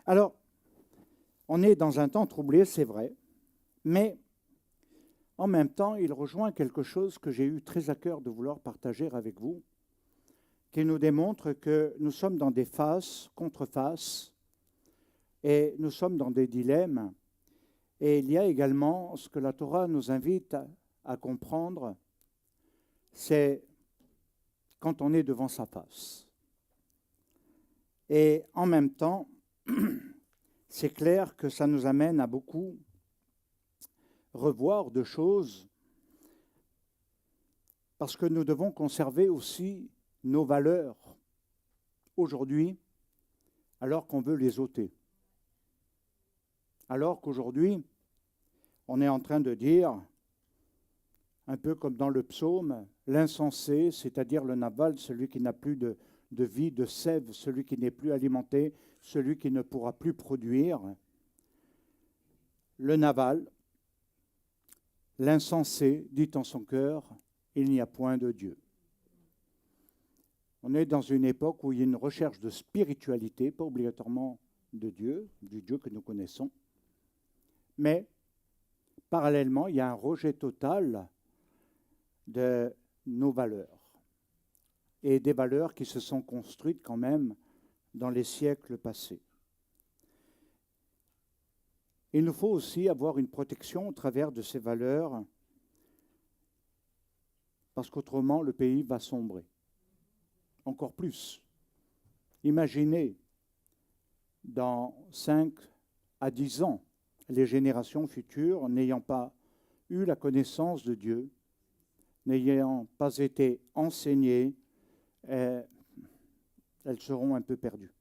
Alors, on est dans un temps troublé, c'est vrai, mais en même temps, il rejoint quelque chose que j'ai eu très à cœur de vouloir partager avec vous, qui nous démontre que nous sommes dans des faces, contrefaces, et nous sommes dans des dilemmes. Et il y a également ce que la Torah nous invite à comprendre, c'est quand on est devant sa face. Et en même temps, c'est clair que ça nous amène à beaucoup revoir de choses, parce que nous devons conserver aussi nos valeurs aujourd'hui, alors qu'on veut les ôter. Alors qu'aujourd'hui, on est en train de dire, un peu comme dans le psaume, l'insensé, c'est-à-dire le Nabal, celui qui n'a plus de vie, de sève, celui qui n'est plus alimenté, celui qui ne pourra plus produire. Le Nabal, l'insensé, dit en son cœur, il n'y a point de Dieu. On est dans une époque où il y a une recherche de spiritualité, pas obligatoirement de Dieu, du Dieu que nous connaissons, mais parallèlement, il y a un rejet total de nos valeurs et des valeurs qui se sont construites quand même dans les siècles passés. Il nous faut aussi avoir une protection au travers de ces valeurs, parce qu'autrement le pays va sombrer. Encore plus. Imaginez, dans 5 à 10 ans, les générations futures n'ayant pas eu la connaissance de Dieu, n'ayant pas été enseignées, elles seront un peu perdues.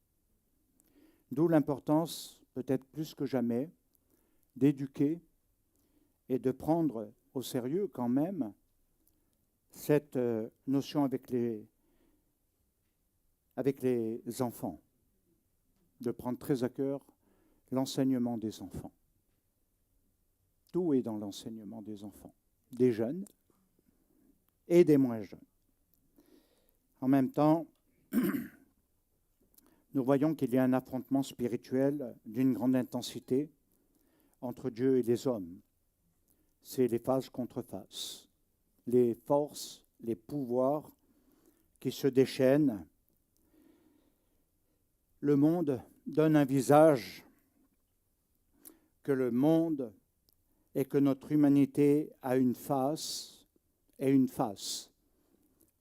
D'où l'importance, peut-être plus que jamais, d'éduquer et de prendre au sérieux quand même cette notion avec les enfants, de prendre très à cœur l'enseignement des enfants. Tout est dans l'enseignement des enfants, des jeunes et des moins jeunes. En même temps, nous voyons qu'il y a un affrontement spirituel d'une grande intensité entre Dieu et les hommes. C'est les phases contre phases, les forces, les pouvoirs qui se déchaînent. Le monde donne un visage que le monde et que notre humanité a une face et une face.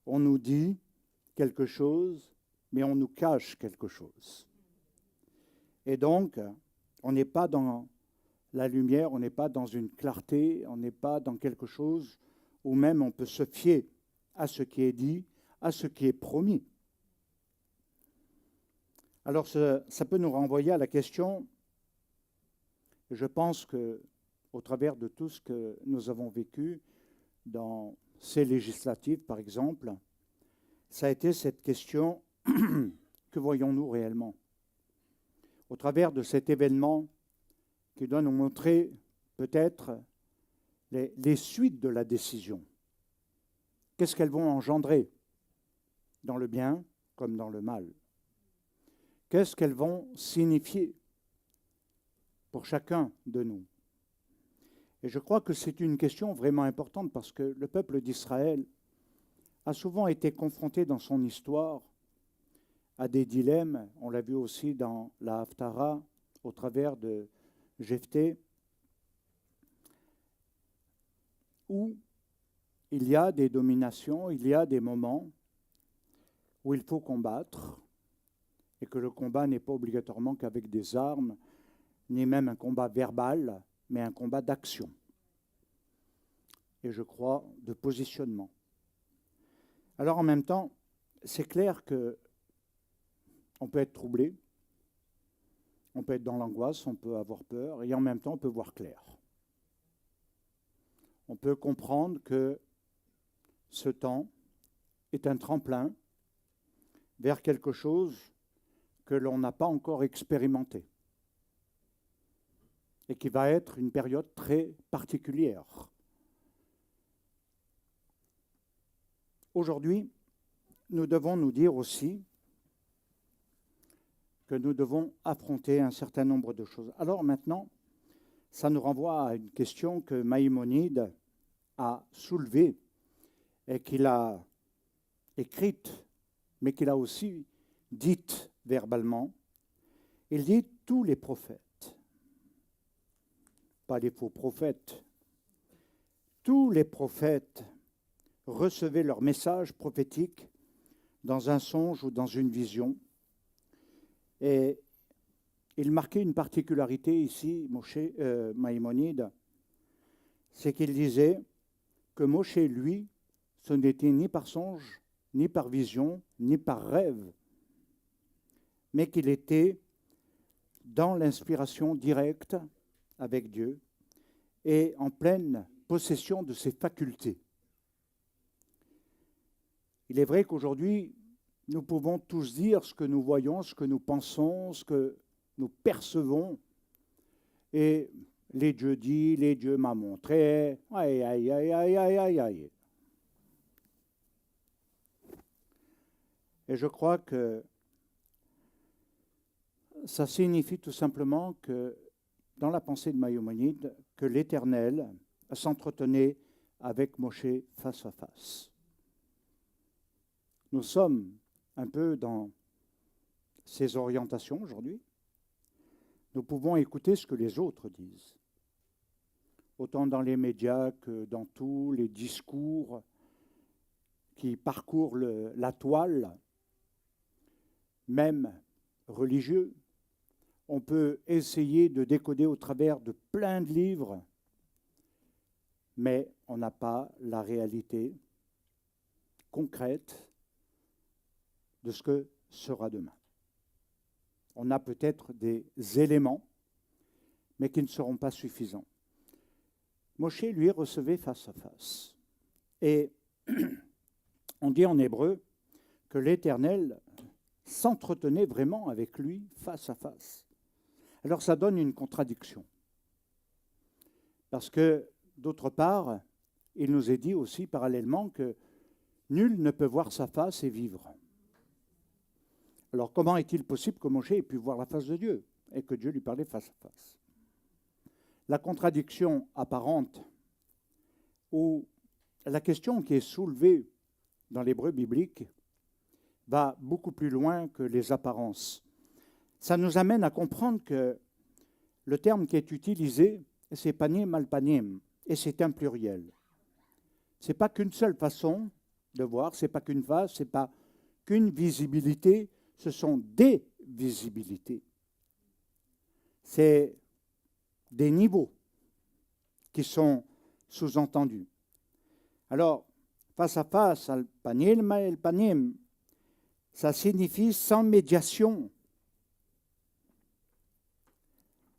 On nous dit quelque chose, mais on nous cache quelque chose. Et donc, on n'est pas dans la lumière, on n'est pas dans une clarté, on n'est pas dans quelque chose où même on peut se fier à ce qui est dit, à ce qui est promis. Alors, ça peut nous renvoyer à la question, je pense qu'au travers de tout ce que nous avons vécu dans ces législatives, par exemple, ça a été cette question, que voyons-nous réellement? Au travers de cet événement qui doit nous montrer peut-être les suites de la décision. Qu'est-ce qu'elles vont engendrer dans le bien comme dans le mal? Qu'est-ce qu'elles vont signifier pour chacun de nous? Et je crois que c'est une question vraiment importante parce que le peuple d'Israël a souvent été confronté dans son histoire à des dilemmes. On l'a vu aussi dans la Haftara, au travers de Jephthé, où il y a des dominations, il y a des moments où il faut combattre, et que le combat n'est pas obligatoirement qu'avec des armes, ni même un combat verbal, mais un combat d'action. Et je crois de positionnement. Alors en même temps, c'est clair que on peut être troublé, on peut être dans l'angoisse, on peut avoir peur, et en même temps on peut voir clair. On peut comprendre que ce temps est un tremplin vers quelque chose que l'on n'a pas encore expérimenté et qui va être une période très particulière. Aujourd'hui, nous devons nous dire aussi que nous devons affronter un certain nombre de choses. Alors maintenant, ça nous renvoie à une question que Maïmonide a soulevée et qu'il a écrite, mais qu'il a aussi dite verbalement. Il dit « tous les prophètes », pas les faux prophètes, tous les prophètes recevaient leur message prophétique dans un songe ou dans une vision. Et il marquait une particularité ici, Maïmonide, c'est qu'il disait que Moshe, lui, ce n'était ni par songe, ni par vision, ni par rêve, mais qu'il était dans l'inspiration directe avec Dieu et en pleine possession de ses facultés. Il est vrai qu'aujourd'hui, nous pouvons tous dire ce que nous voyons, ce que nous pensons, ce que nous percevons. Et les dieux disent, les dieux m'ont montré, aïe, aïe, aïe, aïe, aïe, aïe, aïe. Et je crois que ça signifie tout simplement que, dans la pensée de Maïmonide, que l'Éternel s'entretenait avec Moshe face à face. Nous sommes un peu dans ces orientations aujourd'hui. Nous pouvons écouter ce que les autres disent, autant dans les médias que dans tous les discours qui parcourent la toile, même religieux. On peut essayer de décoder au travers de plein de livres, mais on n'a pas la réalité concrète de ce que sera demain. On a peut-être des éléments, mais qui ne seront pas suffisants. Moshe, lui, recevait face à face. Et on dit en hébreu que l'Éternel s'entretenait vraiment avec lui face à face. Alors ça donne une contradiction. Parce que, d'autre part, il nous est dit aussi parallèlement que nul ne peut voir sa face et vivre. Alors comment est-il possible que Moshe ait pu voir la face de Dieu et que Dieu lui parlait face à face? La contradiction apparente ou la question qui est soulevée dans l'hébreu biblique va beaucoup plus loin que les apparences. Ça nous amène à comprendre que le terme qui est utilisé, c'est panim al panim, et c'est un pluriel. Ce n'est pas qu'une seule façon de voir, ce n'est pas qu'une face, ce n'est pas qu'une visibilité, ce sont des visibilités. C'est des niveaux qui sont sous-entendus. Alors, face à face, al panim al panim, ça signifie sans médiation.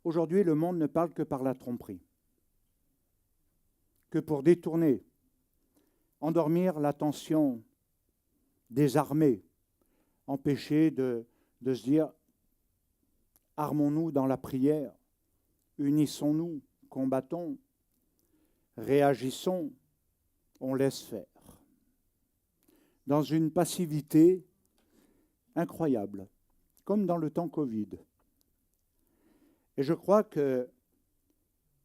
Aujourd'hui, le monde ne parle que par la tromperie, que pour détourner, endormir l'attention des armées, empêcher de se dire « armons-nous dans la prière, unissons-nous, combattons, réagissons, on laisse faire ». Dans une passivité incroyable, comme dans le temps Covid. Et je crois que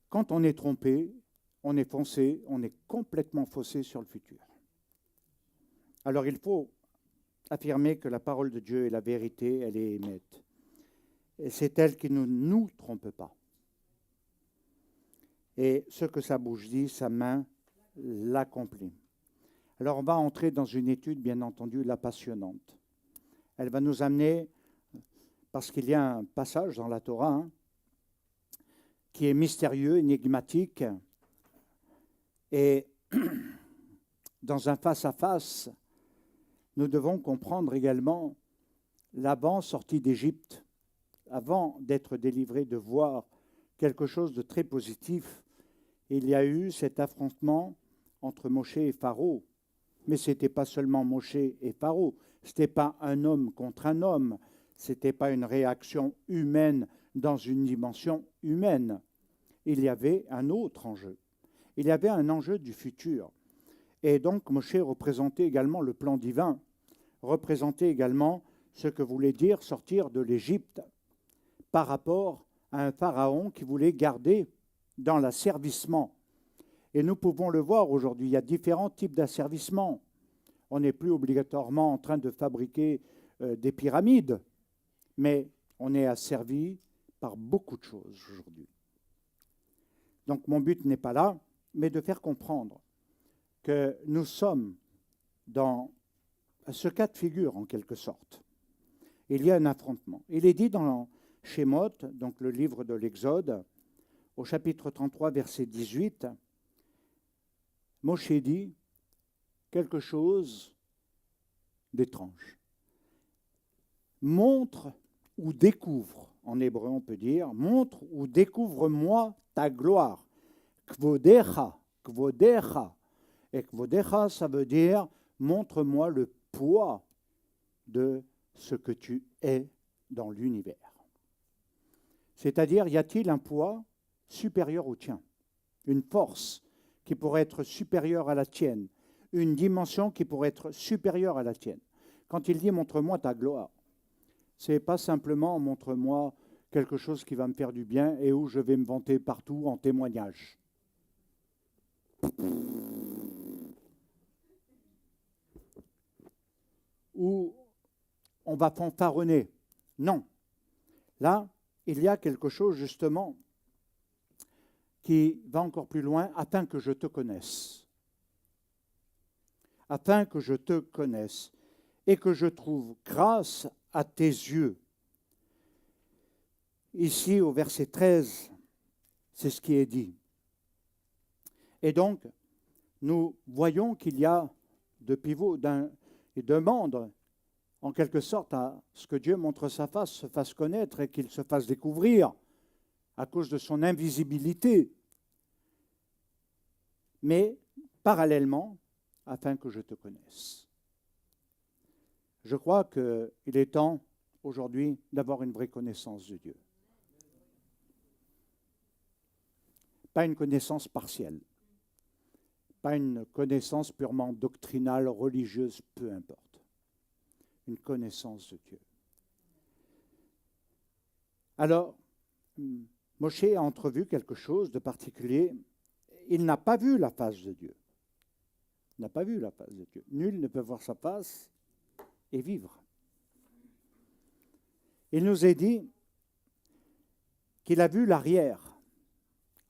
quand on est trompé, on est foncé, on est complètement faussé sur le futur. Alors il faut affirmer que la parole de Dieu est la vérité, elle est nette. Et c'est elle qui ne nous trompe pas. Et ce que sa bouche dit, sa main l'accomplit. Alors on va entrer dans une étude, bien entendu, la passionnante. Elle va nous amener, parce qu'il y a un passage dans la Torah qui est mystérieux, énigmatique, et dans un face-à-face, nous devons comprendre également l'avant-sortie d'Égypte, avant d'être délivrés, de voir quelque chose de très positif. Il y a eu cet affrontement entre Moshe et Pharaon, mais ce n'était pas seulement Moshe et Pharaon, ce n'était pas un homme contre un homme, ce n'était pas une réaction humaine dans une dimension humaine. Il y avait un autre enjeu. Il y avait un enjeu du futur. Et donc Moshe représentait également le plan divin, représentait également ce que voulait dire sortir de l'Égypte par rapport à un pharaon qui voulait garder dans l'asservissement. Et nous pouvons le voir aujourd'hui, il y a différents types d'asservissement. On n'est plus obligatoirement en train de fabriquer des pyramides, mais on est asservi par beaucoup de choses aujourd'hui. Donc mon but n'est pas là, mais de faire comprendre que nous sommes dans ce cas de figure, en quelque sorte. Il y a un affrontement. Il est dit dans Shemot, donc le livre de l'Exode, au chapitre 33, verset 18, Moshe dit quelque chose d'étrange. Montre ou découvre, en hébreu on peut dire, montre ou découvre-moi ta gloire. Kvodecha, kvodecha. Et kvodecha, ça veut dire montre-moi le poids de ce que tu es dans l'univers. C'est-à-dire, y a-t-il un poids supérieur au tien? Une force qui pourrait être supérieure à la tienne, une dimension qui pourrait être supérieure à la tienne. Quand il dit « montre-moi ta gloire », ce n'est pas simplement « montre-moi quelque chose qui va me faire du bien et où je vais me vanter partout en témoignage ». Où on va fanfaronner. Non. Là, il y a quelque chose justement qui va encore plus loin, afin que je te connaisse. Afin que je te connaisse et que je trouve grâce à tes yeux. Ici, au verset 13, c'est ce qui est dit. Et donc, nous voyons qu'il y a de pivot et demande, en quelque sorte, à ce que Dieu montre sa face, se fasse connaître et qu'il se fasse découvrir à cause de son invisibilité. Mais, parallèlement, afin que je te connaisse. Je crois qu'il est temps, aujourd'hui, d'avoir une vraie connaissance de Dieu. Pas une connaissance partielle. Pas une connaissance purement doctrinale, religieuse, peu importe. Une connaissance de Dieu. Alors, Moshe a entrevu quelque chose de particulier. Il n'a pas vu la face de Dieu. Il n'a pas vu la face de Dieu. Nul ne peut voir sa face et vivre. Il nous est dit qu'il a vu l'arrière,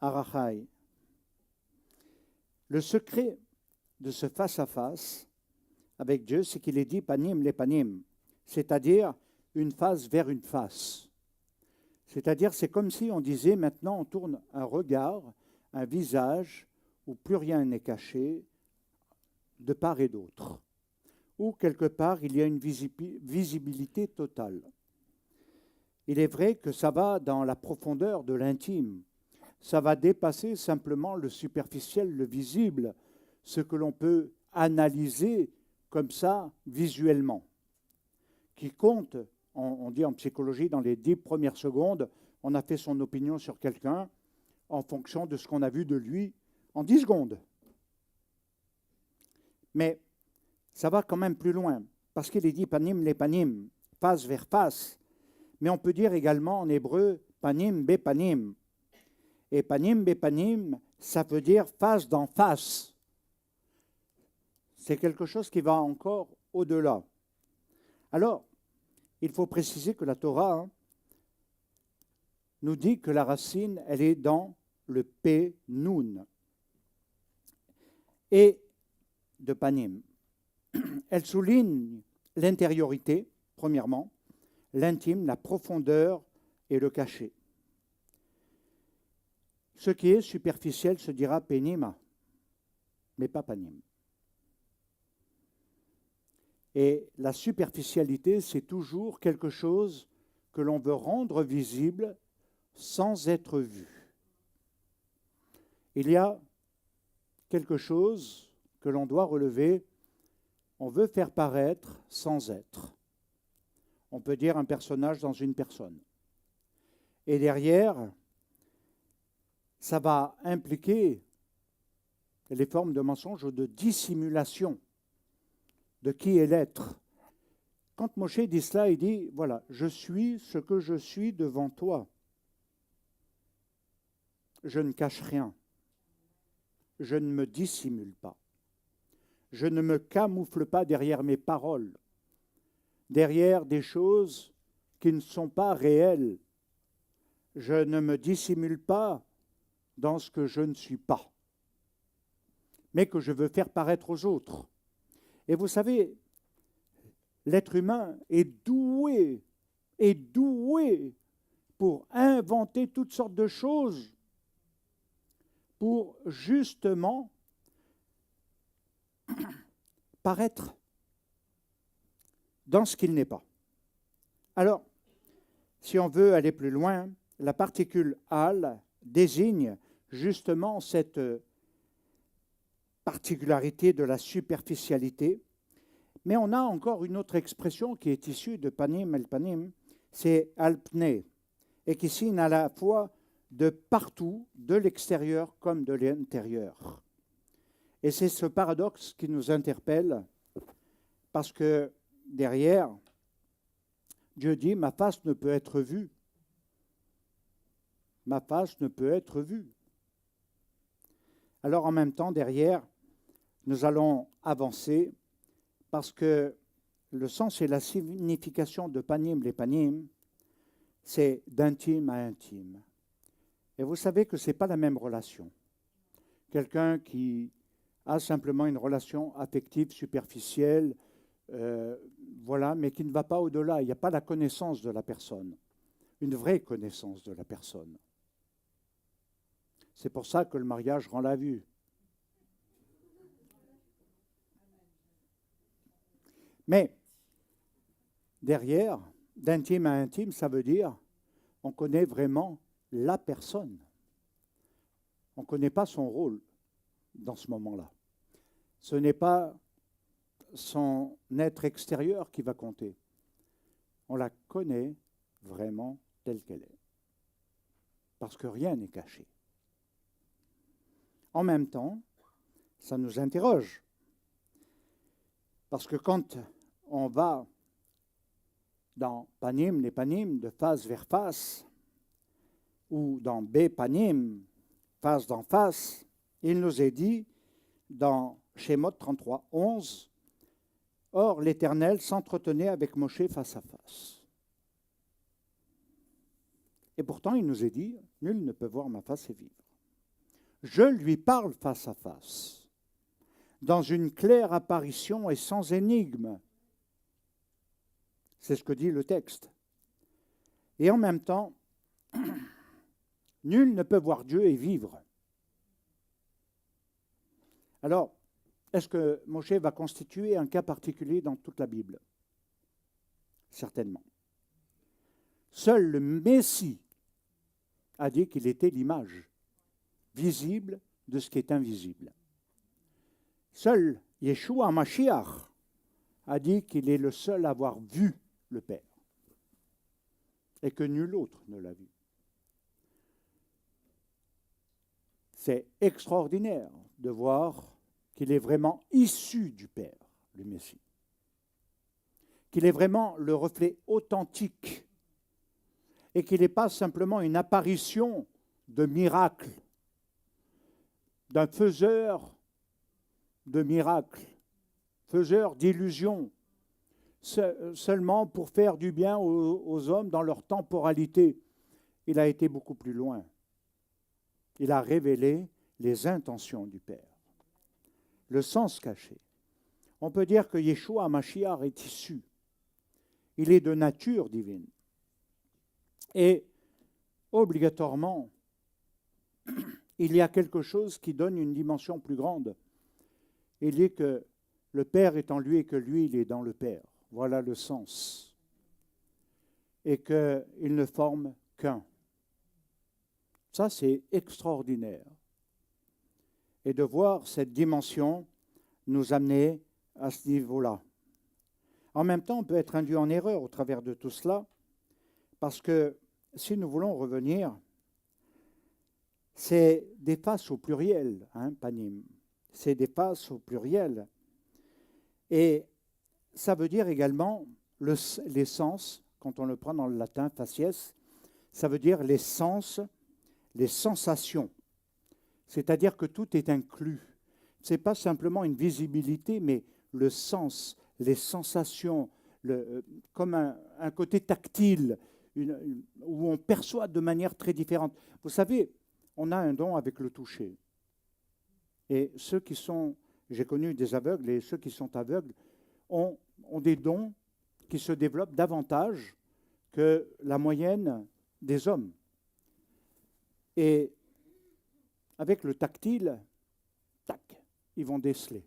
Arachai. Le secret de ce face-à-face avec Dieu, c'est qu'il est dit panim les panim, c'est-à-dire une face vers une face. C'est-à-dire, c'est comme si on disait, maintenant on tourne un regard, un visage, où plus rien n'est caché, de part et d'autre. Où, quelque part, il y a une visibilité totale. Il est vrai que ça va dans la profondeur de l'intime. Ça va dépasser simplement le superficiel, le visible, ce que l'on peut analyser comme ça, visuellement. Qui compte, on dit en psychologie, dans les 10 premières secondes, on a fait son opinion sur quelqu'un en fonction de ce qu'on a vu de lui en 10 secondes. Mais ça va quand même plus loin, parce qu'il est dit panim les panim, face vers face. Mais on peut dire également en hébreu panim be panim. Et panim be panim, ça veut dire face d'en face. C'est quelque chose qui va encore au-delà. Alors, il faut préciser que la Torah nous dit que la racine, elle est dans le P, Nun, et de Panim. Elle souligne l'intériorité, premièrement, l'intime, la profondeur et le cachet. Ce qui est superficiel se dira Penima, mais pas Panim. Et la superficialité, c'est toujours quelque chose que l'on veut rendre visible sans être vu. Il y a quelque chose que l'on doit relever, on veut faire paraître sans être. On peut dire un personnage dans une personne. Et derrière, ça va impliquer les formes de mensonge ou de dissimulation de qui est l'être. quand Moshe dit cela, il dit, voilà, je suis ce que je suis devant toi. Je ne cache rien. Je ne me dissimule pas. Je ne me camoufle pas derrière mes paroles, derrière des choses qui ne sont pas réelles. Je ne me dissimule pas dans ce que je ne suis pas, mais que je veux faire paraître aux autres. Et vous savez, l'être humain est doué pour inventer toutes sortes de choses, pour justement paraître dans ce qu'il n'est pas. Alors, si on veut aller plus loin, la particule al désigne justement cette particularité de la superficialité. Mais on a encore une autre expression qui est issue de panim el panim, c'est alpne, et qui signe à la fois de partout, de l'extérieur comme de l'intérieur. Et c'est ce paradoxe qui nous interpelle, parce que derrière, Dieu dit, ma face ne peut être vue. Ma face ne peut être vue. Alors en même temps, derrière, nous allons avancer, parce que le sens et la signification de panim les panim, c'est d'intime à intime. Et vous savez que ce n'est pas la même relation. Quelqu'un qui a simplement une relation affective superficielle, voilà, mais qui ne va pas au-delà. Il n'y a pas la connaissance de la personne, une vraie connaissance de la personne. C'est pour ça que le mariage rend la vue. Mais derrière, d'intime à intime, ça veut dire on connaît vraiment la personne. On ne connaît pas son rôle dans ce moment-là. Ce n'est pas son être extérieur qui va compter. On la connaît vraiment telle qu'elle est. Parce que rien n'est caché. En même temps, ça nous interroge. Parce que quand on va dans panim, les panim, de face vers face, ou dans B panim, face d'en face, il nous est dit dans Shemot 33, 11, « Or l'Éternel s'entretenait avec Moshe face à face. » Et pourtant, il nous est dit, « Nul ne peut voir ma face et vivre. » Je lui parle face à face, dans une claire apparition et sans énigme. C'est ce que dit le texte. Et en même temps, nul ne peut voir Dieu et vivre. Alors, est-ce que Moshe va constituer un cas particulier dans toute la Bible? Certainement. Seul le Messie a dit qu'il était l'image visible de ce qui est invisible. Seul Yeshua Mashiach a dit qu'il est le seul à avoir vu le Père et que nul autre ne l'a vu. C'est extraordinaire de voir qu'il est vraiment issu du Père, le Messie. Qu'il est vraiment le reflet authentique et qu'il n'est pas simplement une apparition de miracle, d'un faiseur de miracles, faiseur d'illusions, seulement pour faire du bien aux hommes dans leur temporalité. Il a été beaucoup plus loin. Il a révélé les intentions du Père, le sens caché. On peut dire que Yeshua Mashiach est issu. Il est de nature divine. Et obligatoirement, il y a quelque chose qui donne une dimension plus grande. Il dit que le Père est en lui et que lui, il est dans le Père. Voilà le sens. Et qu'il ne forme qu'un. Ça, c'est extraordinaire. Et de voir cette dimension nous amener à ce niveau-là. En même temps, on peut être induit en erreur au travers de tout cela, parce que si nous voulons revenir, c'est des faces au pluriel, panim. C'est des faces au pluriel. Et ça veut dire également les sens, quand on le prend dans le latin, facies, ça veut dire les sens, les sensations. C'est-à-dire que tout est inclus. Ce n'est pas simplement une visibilité, mais le sens, les sensations, comme un côté tactile, où on perçoit de manière très différente. Vous savez, on a un don avec le toucher. Et ceux qui sont, j'ai connu des aveugles, et ceux qui sont aveugles ont des dons qui se développent davantage que la moyenne des hommes. Et avec le tactile, tac, ils vont déceler,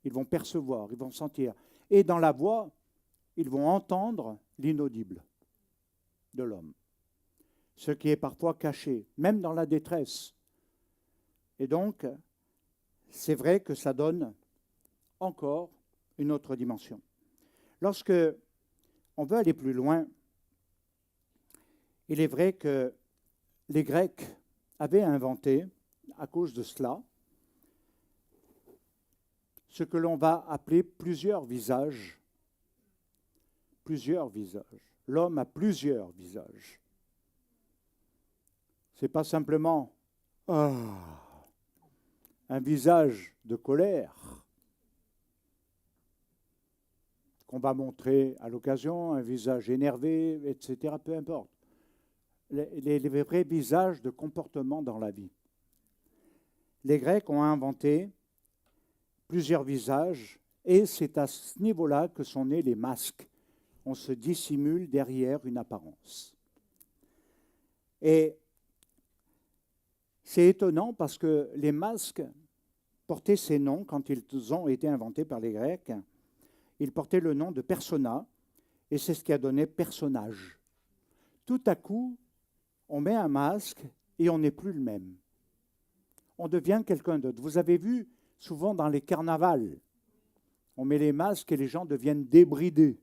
ils vont percevoir, ils vont sentir. Et dans la voix, ils vont entendre l'inaudible de l'homme, ce qui est parfois caché, même dans la détresse. Et donc, c'est vrai que ça donne encore une autre dimension. Lorsque on veut aller plus loin, il est vrai que les Grecs avaient inventé, à cause de cela, ce que l'on va appeler plusieurs visages. Plusieurs visages. L'homme a plusieurs visages. Ce n'est pas simplement un visage de colère qu'on va montrer à l'occasion, un visage énervé, etc., peu importe. Les vrais visages de comportement dans la vie. Les Grecs ont inventé plusieurs visages et c'est à ce niveau-là que sont nés les masques. On se dissimule derrière une apparence. Et c'est étonnant parce que les masques portaient ces noms quand ils ont été inventés par les Grecs. Ils portaient le nom de persona et c'est ce qui a donné personnage. Tout à coup, on met un masque et on n'est plus le même. On devient quelqu'un d'autre. Vous avez vu souvent dans les carnavals, on met les masques et les gens deviennent débridés.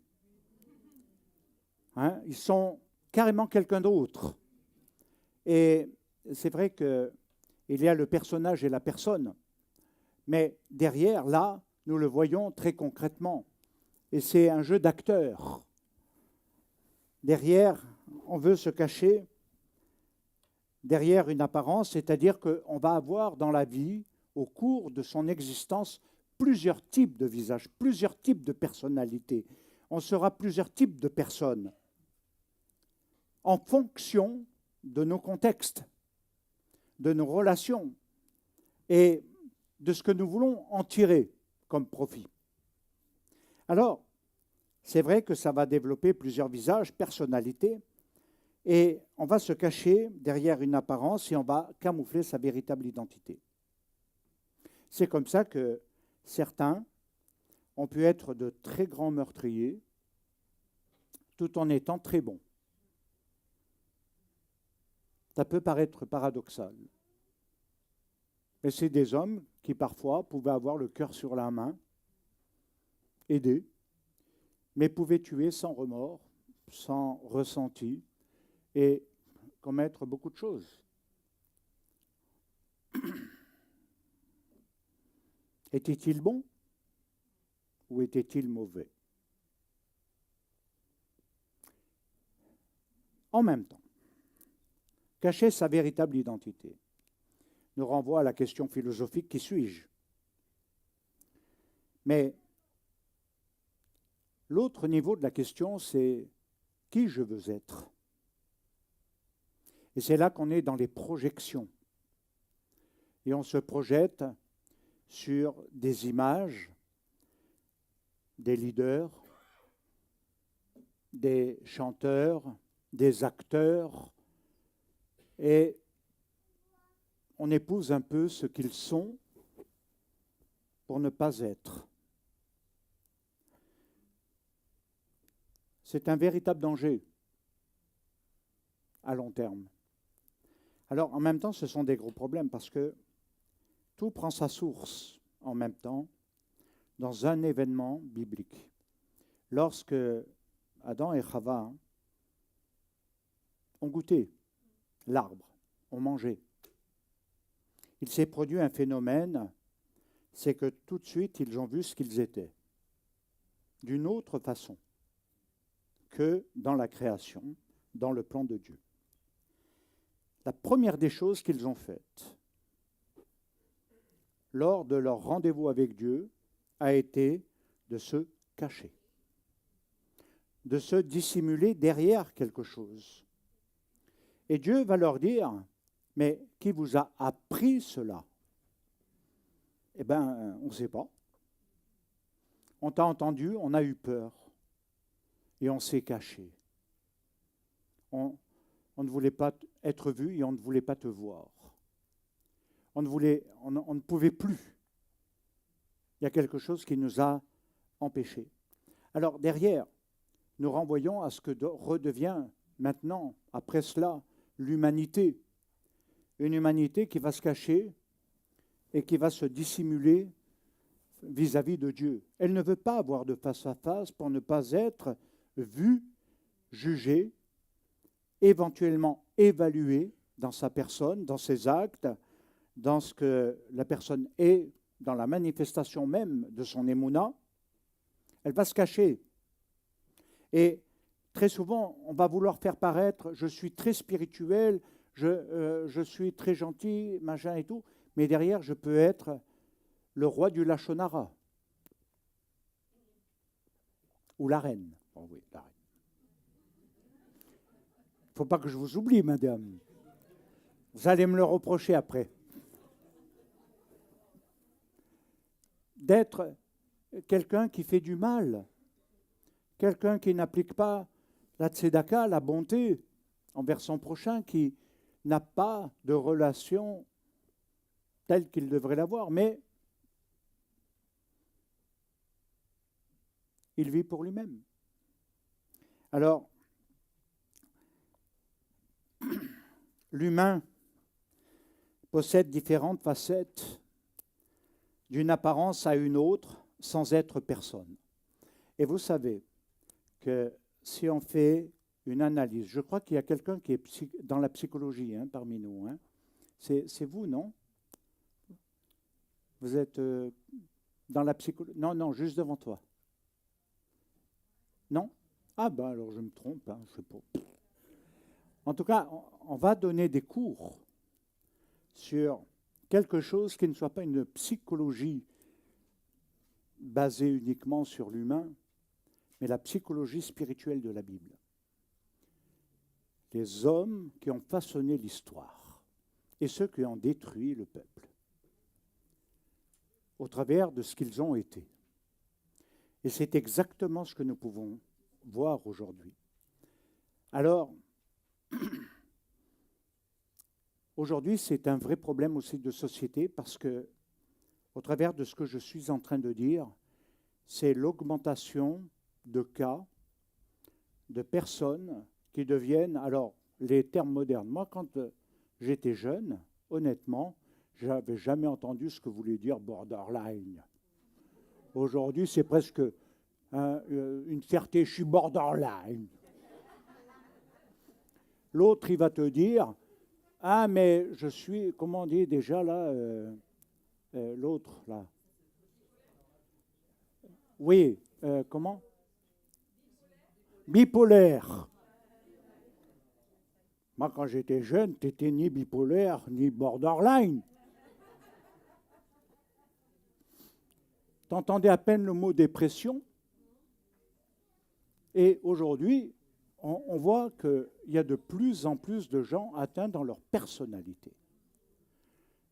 Hein? Ils sont carrément quelqu'un d'autre. Et c'est vrai qu'il y a le personnage et la personne. Mais derrière, là, nous le voyons très concrètement. Et c'est un jeu d'acteurs. Derrière, on veut se cacher derrière une apparence, c'est-à-dire qu'on va avoir dans la vie, au cours de son existence, plusieurs types de visages, plusieurs types de personnalités. On sera plusieurs types de personnes en fonction de nos contextes, de nos relations et de ce que nous voulons en tirer comme profit. Alors, c'est vrai que ça va développer plusieurs visages, personnalités, et on va se cacher derrière une apparence et on va camoufler sa véritable identité. C'est comme ça que certains ont pu être de très grands meurtriers tout en étant très bons. Ça peut paraître paradoxal, mais c'est des hommes qui parfois pouvaient avoir le cœur sur la main, aider, mais pouvaient tuer sans remords, sans ressenti, et commettre beaucoup de choses. Était-il bon ou était-il mauvais? En même temps, cacher sa véritable identité nous renvoie à la question philosophique: qui suis-je? Mais l'autre niveau de la question, c'est qui je veux être? Et c'est là qu'on est dans les projections. Et on se projette sur des images, des leaders, des chanteurs, des acteurs, et on épouse un peu ce qu'ils sont pour ne pas être. C'est un véritable danger à long terme. Alors, en même temps, ce sont des gros problèmes parce que tout prend sa source en même temps dans un événement biblique. Lorsque Adam et Chava ont goûté l'arbre, ont mangé, il s'est produit un phénomène, c'est que tout de suite, ils ont vu ce qu'ils étaient, d'une autre façon. que dans la création, dans le plan de Dieu. La première des choses qu'ils ont faites lors de leur rendez-vous avec Dieu a été de se cacher, de se dissimuler derrière quelque chose. Et Dieu va leur dire, mais qui vous a appris cela? Eh bien, on ne sait pas. On t'a entendu, on a eu peur et on s'est caché. On ne voulait pas être vu et on ne voulait pas te voir. On ne pouvait plus. Il y a quelque chose qui nous a empêchés. Alors derrière, nous renvoyons à ce que redevient maintenant, après cela, l'humanité. Une humanité qui va se cacher et qui va se dissimuler vis-à-vis de Dieu. Elle ne veut pas avoir de face à face pour ne pas être vue, jugée, éventuellement évaluée dans sa personne, dans ses actes, dans ce que la personne est, dans la manifestation même de son émouna. Elle va se cacher. Et très souvent, on va vouloir faire paraître, je suis très spirituel, je suis très gentil, machin et tout, mais derrière, je peux être le roi du Lachonara. Ou la reine. Oh oui, la reine. Il ne faut pas que je vous oublie, madame. Vous allez me le reprocher après. D'être quelqu'un qui fait du mal, quelqu'un qui n'applique pas la tzedaka, la bonté, envers son prochain, qui n'a pas de relation telle qu'il devrait l'avoir, mais il vit pour lui-même. Alors, l'humain possède différentes facettes d'une apparence à une autre sans être personne. Et vous savez que si on fait une analyse, je crois qu'il y a quelqu'un qui est dans la psychologie parmi nous. C'est vous, non? Vous êtes dans la psychologie? Non, juste devant toi. Non? Ah ben alors je me trompe, je sais pas. En tout cas, on va donner des cours sur quelque chose qui ne soit pas une psychologie basée uniquement sur l'humain, mais la psychologie spirituelle de la Bible. Les hommes qui ont façonné l'histoire et ceux qui ont détruit le peuple au travers de ce qu'ils ont été. Et c'est exactement ce que nous pouvons voir aujourd'hui. Alors, aujourd'hui, c'est un vrai problème aussi de société parce que, au travers de ce que je suis en train de dire, c'est l'augmentation de cas, de personnes qui deviennent, alors, les termes modernes. Moi, quand j'étais jeune, honnêtement, je n'avais jamais entendu ce que voulait dire borderline. Aujourd'hui, c'est presque une fierté, je suis borderline. L'autre, il va te dire, ah, mais je suis, comment on dit déjà là, l'autre là. Oui, comment? Bipolaire. Moi, quand j'étais jeune, tu n'étais ni bipolaire, ni borderline. Tu entendais à peine le mot dépression. Et aujourd'hui, on voit qu'il y a de plus en plus de gens atteints dans leur personnalité.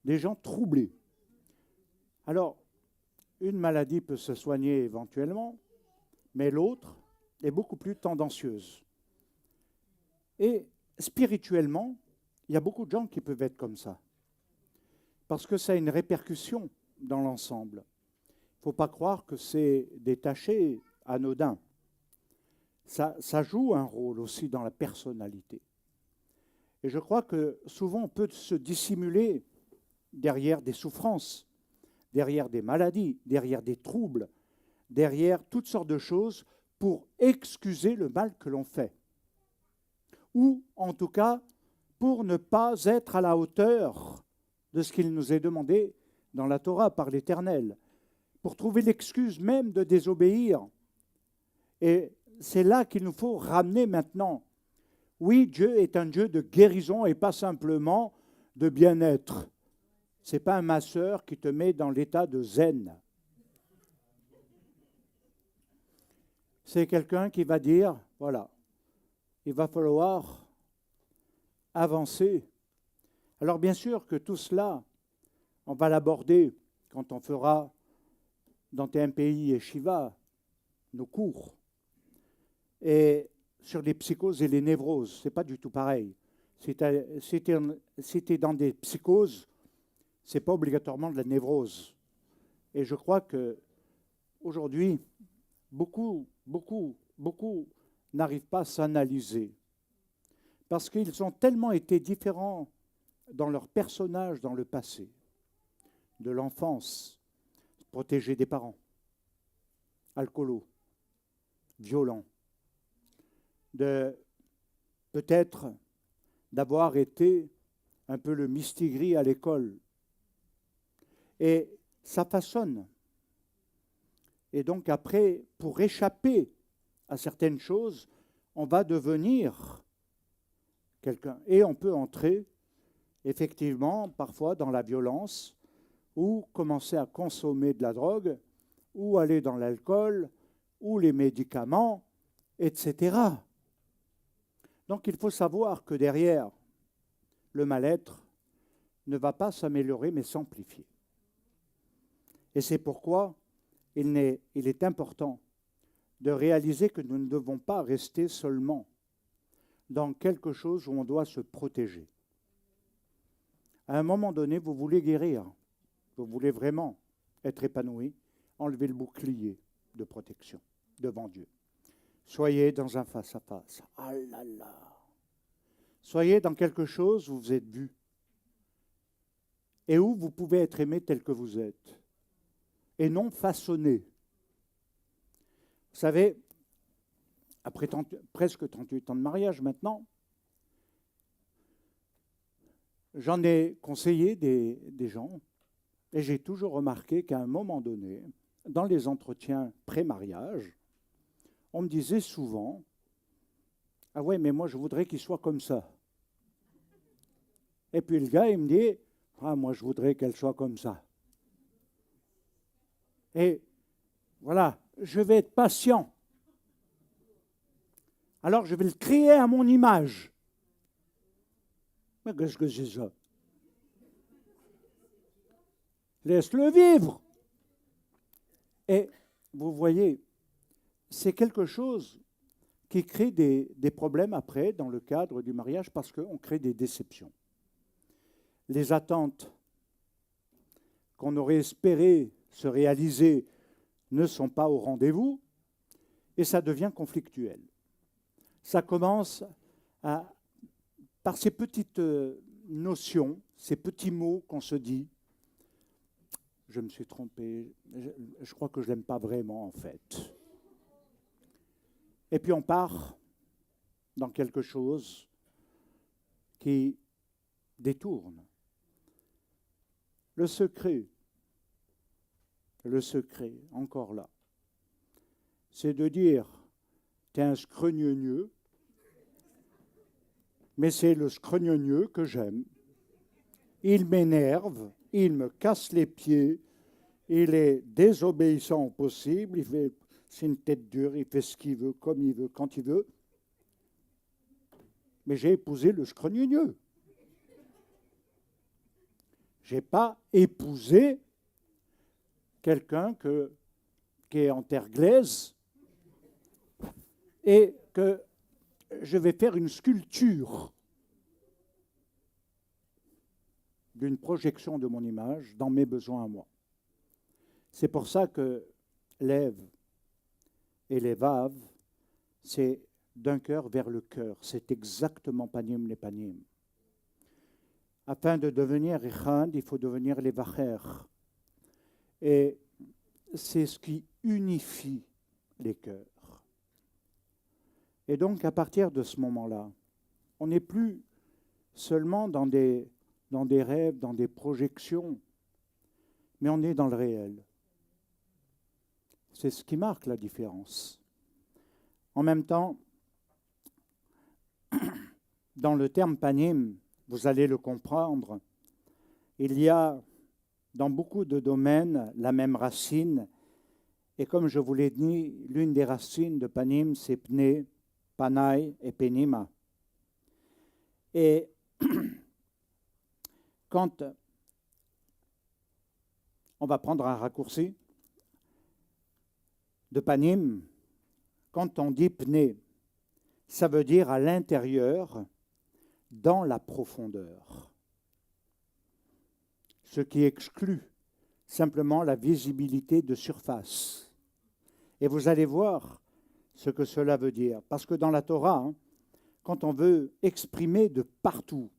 Des gens troublés. Alors, une maladie peut se soigner éventuellement, mais l'autre est beaucoup plus tendancieuse. Et spirituellement, il y a beaucoup de gens qui peuvent être comme ça. Parce que ça a une répercussion dans l'ensemble. Il ne faut pas croire que c'est détaché, anodin. Ça joue un rôle aussi dans la personnalité. Et je crois que souvent on peut se dissimuler derrière des souffrances, derrière des maladies, derrière des troubles, derrière toutes sortes de choses pour excuser le mal que l'on fait. Ou en tout cas pour ne pas être à la hauteur de ce qu'il nous est demandé dans la Torah par l'Éternel, pour trouver l'excuse même de désobéir. Et c'est là qu'il nous faut ramener maintenant. Oui, Dieu est un Dieu de guérison et pas simplement de bien-être. Ce n'est pas un masseur qui te met dans l'état de zen. C'est quelqu'un qui va dire, voilà, il va falloir avancer. Alors bien sûr que tout cela, on va l'aborder quand on fera dans TMPI et Shiva nos cours. Et sur les psychoses et les névroses, ce n'est pas du tout pareil. Si tu es dans des psychoses, ce n'est pas obligatoirement de la névrose. Et je crois qu'aujourd'hui, beaucoup n'arrivent pas à s'analyser. Parce qu'ils ont tellement été différents dans leur personnage dans le passé, de l'enfance, protégés des parents, alcoolos, violents, de peut-être d'avoir été un peu le mistigris à l'école. Et ça façonne. Et donc après, pour échapper à certaines choses, on va devenir quelqu'un. Et on peut entrer, effectivement, parfois dans la violence, ou commencer à consommer de la drogue, ou aller dans l'alcool, ou les médicaments, etc. Donc il faut savoir que derrière, le mal-être ne va pas s'améliorer, mais s'amplifier. Et c'est pourquoi il est important de réaliser que nous ne devons pas rester seulement dans quelque chose où on doit se protéger. À un moment donné, vous voulez guérir, vous voulez vraiment être épanoui, enlevez le bouclier de protection devant Dieu. Soyez dans un face-à-face. Ah là là. Soyez dans quelque chose où vous êtes vu et où vous pouvez être aimé tel que vous êtes et non façonné. Vous savez, après presque 38 ans de mariage maintenant, j'en ai conseillé des gens et j'ai toujours remarqué qu'à un moment donné, dans les entretiens pré-mariage, on me disait souvent « Ah ouais, mais moi je voudrais qu'il soit comme ça. » Et puis le gars, il me dit « Ah, moi je voudrais qu'elle soit comme ça. » Et voilà, je vais être patient. Alors je vais le créer à mon image. Mais qu'est-ce que c'est ça? Laisse-le vivre. Et vous voyez, c'est quelque chose qui crée des problèmes après dans le cadre du mariage parce qu'on crée des déceptions. Les attentes qu'on aurait espéré se réaliser ne sont pas au rendez-vous et ça devient conflictuel. Ça commence par ces petites notions, ces petits mots qu'on se dit. Je me suis trompé, je crois que je ne l'aime pas vraiment en fait. Et puis on part dans quelque chose qui détourne. Le secret, encore là, c'est de dire, t'es un scrogneux, mais c'est le scrogneux que j'aime. Il m'énerve, il me casse les pieds, il est désobéissant au possible, c'est une tête dure, il fait ce qu'il veut, comme il veut, quand il veut. Mais j'ai épousé le scrogneux. Je n'ai pas épousé quelqu'un qui est en terre glaise et que je vais faire une sculpture d'une projection de mon image dans mes besoins à moi. C'est pour ça que l'Ève et les Vav, c'est d'un cœur vers le cœur. C'est exactement panim les panim. Afin de devenir Echad, il faut devenir les Vacher. Et c'est ce qui unifie les cœurs. Et donc, à partir de ce moment-là, on n'est plus seulement dans des rêves, dans des projections, mais on est dans le réel. C'est ce qui marque la différence. En même temps, dans le terme panim, vous allez le comprendre, il y a dans beaucoup de domaines la même racine. Et comme je vous l'ai dit, l'une des racines de panim, c'est pne, panai et penima. Et quand on va prendre un raccourci de panim, quand on dit pne, ça veut dire à l'intérieur, dans la profondeur. Ce qui exclut simplement la visibilité de surface. Et vous allez voir ce que cela veut dire. Parce que dans la Torah, quand on veut exprimer de partout,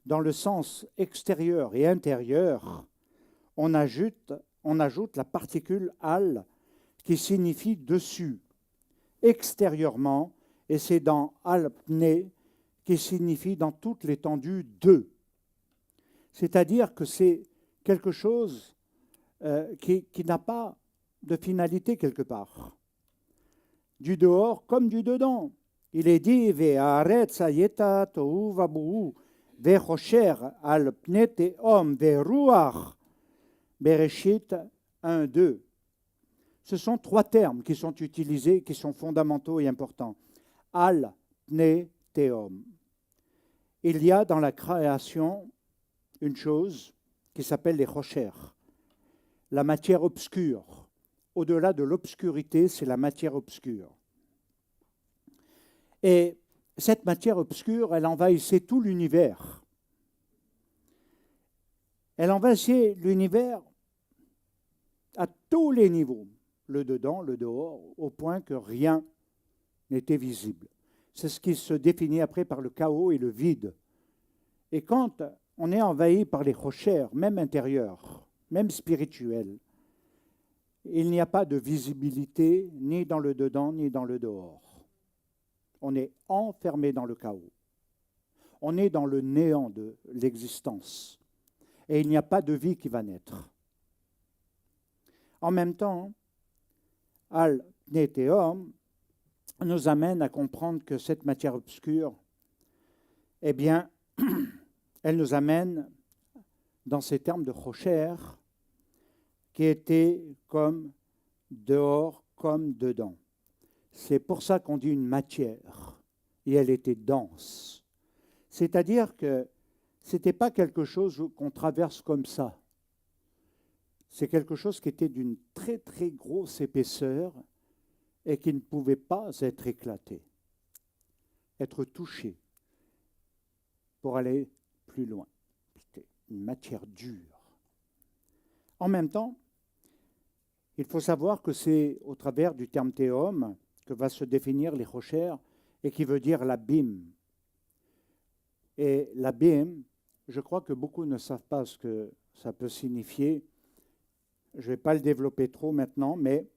dans le sens extérieur et intérieur, on ajoute la particule al qui signifie dessus, extérieurement, et c'est dans al-pne qui signifie dans toute l'étendue de. C'est-à-dire que c'est quelque chose qui n'a pas de finalité quelque part. Du dehors comme du dedans. Il est dit Ve'aretz hayeta tohu vabohu ve'chosher al pnei tehom ve'ruach Bereshit 1, 2. Ce sont trois termes qui sont utilisés, qui sont fondamentaux et importants. Al pnei tehom. Il y a dans la création une chose qui s'appelle les chosher, la matière obscure. Au-delà de l'obscurité, c'est la matière obscure. Et cette matière obscure, elle envahissait tout l'univers. Elle envahissait l'univers à tous les niveaux, le dedans, le dehors, au point que rien n'était visible. C'est ce qui se définit après par le chaos et le vide. Et quand on est envahi par les rochers, même intérieures, même spirituelles, il n'y a pas de visibilité ni dans le dedans ni dans le dehors. On est enfermé dans le chaos. On est dans le néant de l'existence. Et il n'y a pas de vie qui va naître. En même temps, Al-Pnei Tehom nous amène à comprendre que cette matière obscure, eh bien, elle nous amène dans ces termes de Rocher, qui était comme dehors, comme dedans. C'est pour ça qu'on dit une matière, et elle était dense. C'est-à-dire que ce n'était pas quelque chose qu'on traverse comme ça. C'est quelque chose qui était d'une très très grosse épaisseur et qui ne pouvait pas être éclaté, être touché pour aller plus loin. C'était une matière dure. En même temps, il faut savoir que c'est au travers du terme théum que va se définir les rochers et qui veut dire l'abîme. Et l'abîme, je crois que beaucoup ne savent pas ce que ça peut signifier. Je ne vais pas le développer trop maintenant, mais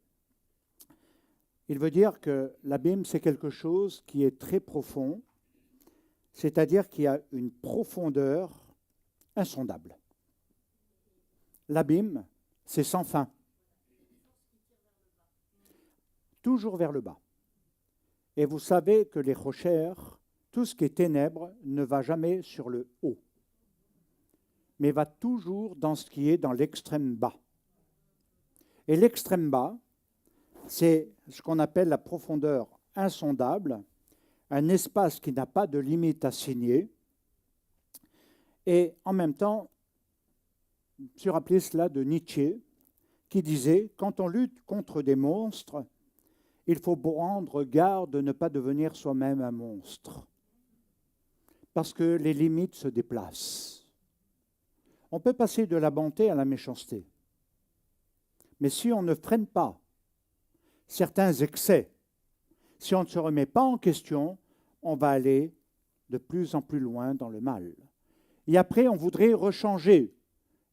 il veut dire que l'abîme, c'est quelque chose qui est très profond, c'est-à-dire qu'il y a une profondeur insondable. L'abîme, c'est sans fin. Toujours vers le bas. Et vous savez que les rochers, tout ce qui est ténèbres, ne va jamais sur le haut, mais va toujours dans ce qui est dans l'extrême bas. Et l'extrême bas, c'est ce qu'on appelle la profondeur insondable, un espace qui n'a pas de limite assignée. Et en même temps, je rappelais cela de Nietzsche, qui disait, quand on lutte contre des monstres, il faut prendre garde de ne pas devenir soi-même un monstre. Parce que les limites se déplacent. On peut passer de la bonté à la méchanceté. Mais si on ne freine pas certains excès, si on ne se remet pas en question, on va aller de plus en plus loin dans le mal. Et après, on voudrait rechanger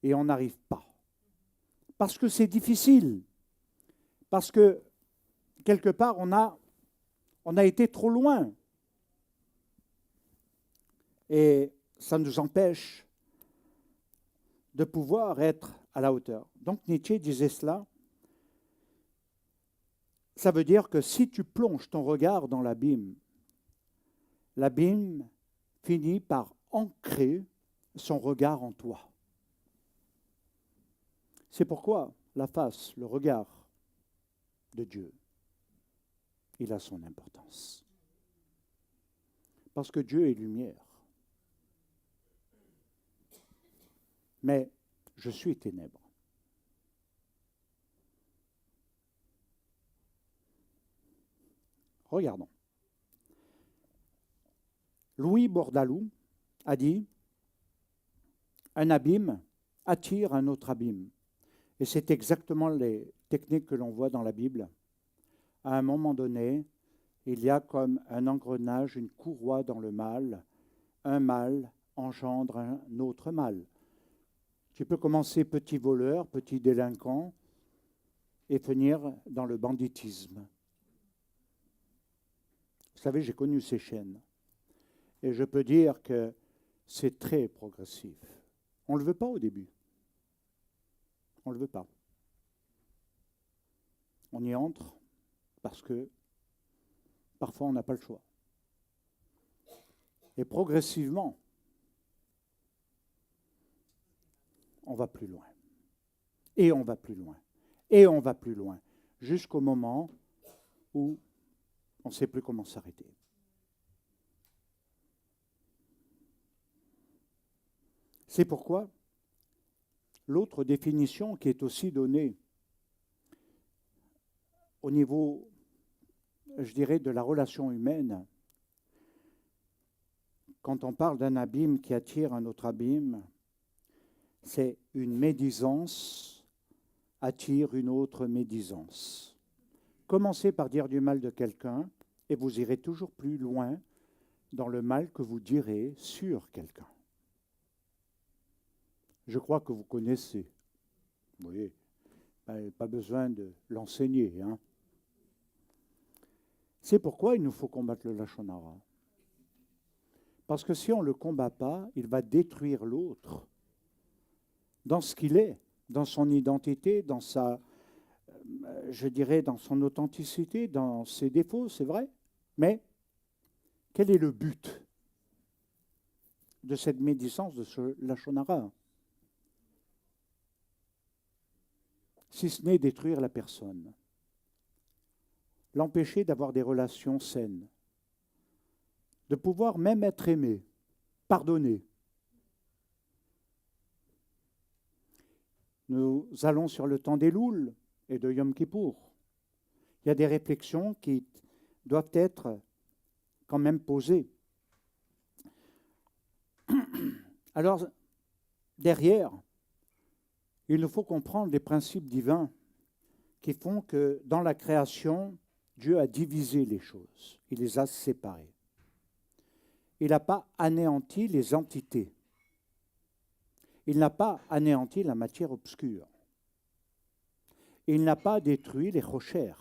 et on n'arrive pas. Parce que c'est difficile. Parce que, quelque part, on a été trop loin. Et ça nous empêche de pouvoir être à la hauteur. Donc Nietzsche disait cela. ça veut dire que si tu plonges ton regard dans l'abîme finit par ancrer son regard en toi. C'est pourquoi la face, le regard de Dieu, il a son importance. Parce que Dieu est lumière. Mais je suis ténèbres. Regardons. Louis Bordalou a dit « Un abîme attire un autre abîme ». Et c'est exactement les techniques que l'on voit dans la Bible. À un moment donné, il y a comme un engrenage, une courroie dans le mal. Un mal engendre un autre mal. Tu peux commencer petit voleur, petit délinquant, et finir dans le banditisme. Vous savez, j'ai connu ces chaînes. Et je peux dire que c'est très progressif. On ne le veut pas au début. On ne le veut pas. On y entre parce que parfois on n'a pas le choix. Et progressivement, on va plus loin. Et on va plus loin. Et on va plus loin. Jusqu'au moment où on ne sait plus comment s'arrêter. C'est pourquoi l'autre définition qui est aussi donnée au niveau, je dirais, de la relation humaine, quand on parle d'un abîme qui attire un autre abîme, c'est une médisance attire une autre médisance. Commencez par dire du mal de quelqu'un et vous irez toujours plus loin dans le mal que vous direz sur quelqu'un. Je crois que vous connaissez. Vous voyez, pas besoin de l'enseigner. Hein. C'est pourquoi il nous faut combattre le Lachon Hara. Parce que si on ne le combat pas, il va détruire l'autre dans ce qu'il est, dans son identité, dans sa, je dirais, dans son authenticité, dans ses défauts, c'est vrai. Mais quel est le but de cette médisance, de ce Lachon Hara ? Si ce n'est détruire la personne, l'empêcher d'avoir des relations saines, de pouvoir même être aimé, pardonné. Nous allons sur le temps des Louls et de Yom Kippour. Il y a des réflexions qui doivent être quand même posées. Alors, derrière, il nous faut comprendre les principes divins qui font que dans la création, Dieu a divisé les choses, il les a séparées. Il n'a pas anéanti les entités. Il n'a pas anéanti la matière obscure. Il n'a pas détruit les rochers.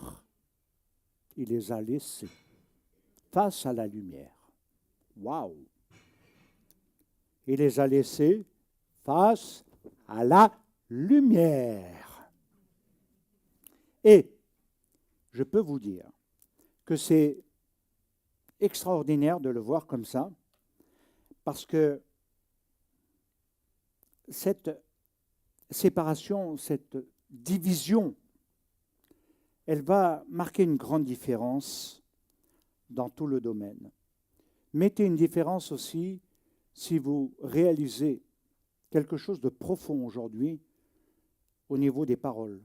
Il les a laissés face à la lumière. Waouh! Il les a laissés face à la lumière. Et je peux vous dire que c'est extraordinaire de le voir comme ça, parce que cette séparation, cette division, elle va marquer une grande différence dans tout le domaine. Mettez une différence aussi si vous réalisez quelque chose de profond aujourd'hui au niveau des paroles.